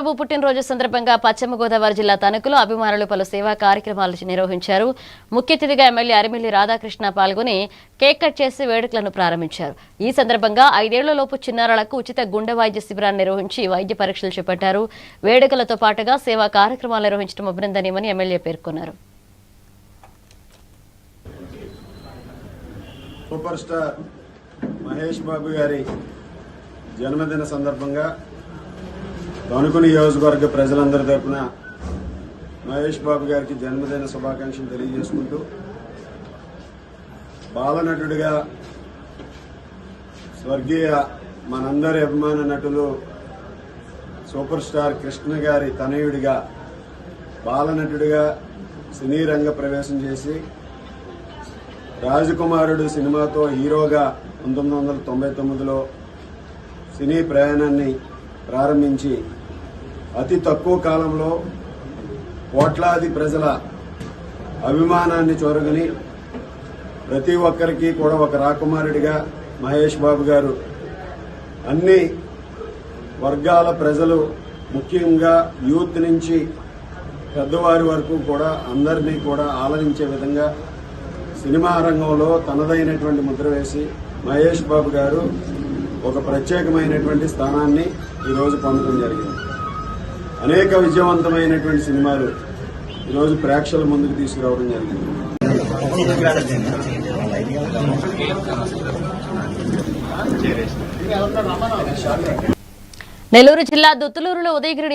బాబు పుట్టినరోజు సందర్భంగా పశ్చిమ గోదావరి జిల్లా తణుకులో అభిమానులు పలు సేవా కార్యక్రమాలు నిర్వహించారు. ముఖ్య అతిథిగా ఎమ్మెల్యే అరిమిల్లి రాధాకృష్ణ పాల్గొని కేక్ కట్ చేసి వేడుకలను ప్రారంభించారు. ఈ సందర్భంగా 5 ఏళ్లలోపు చిన్నారులకు ఉచిత గుండె వైద్య శిబిరాన్ని నిర్వహించి వైద్య పరీక్షలు చేపట్టారు. వేడుకలతో పాటుగా సేవా కార్యక్రమాలు నిర్వహించడం అభినందనీయమని ఎమ్మెల్యే పేర్కొన్నారు. సూపర్ స్టార్ మహేష్ బాబు గారి జన్మదిన సందర్భంగా తణుకు నియోజకవర్గ ప్రజలందరి తరపున మహేష్ బాబు గారికి జన్మదిన శుభాకాంక్షలు తెలియజేసుకుంటూ, బాలనటుడిగా స్వర్గీయ మనందరి అభిమాన నటులు సూపర్ స్టార్ కృష్ణ గారి తనయుడిగా బాలనటుడిగా సినీ రంగ ప్రవేశం చేసి రాజకుమారుడు సినిమాతో హీరోగా 1999లో సినీ ప్రయాణాన్ని ప్రారంభించి అతి తక్కువ కాలంలో కోట్లాది ప్రజల అభిమానాన్ని చూరగని ప్రతి ఒక్కరికి కూడా ఒక రాకుమారుడిగా మహేష్ బాబు గారు అన్ని వర్గాల ప్రజలు, ముఖ్యంగా యూత్ నుంచి పెద్దవారి వరకు కూడా అందరినీ కూడా ఆలరించే విధంగా సినిమా రంగంలో తనదైనటువంటి ముద్ర వేసి మహేష్ బాబు గారు ఒక ప్రత్యేకమైనటువంటి స్థానాన్ని ఈరోజు పొందడం జరిగింది. అనేక విజయవంతమైనటువంటి సినిమాలు ఈరోజు ప్రేక్షకుల ముందుకు తీసుకురావడం జరిగింది. నెల్లూరు జిల్లా దుత్తులూరులో ఉదయగిరి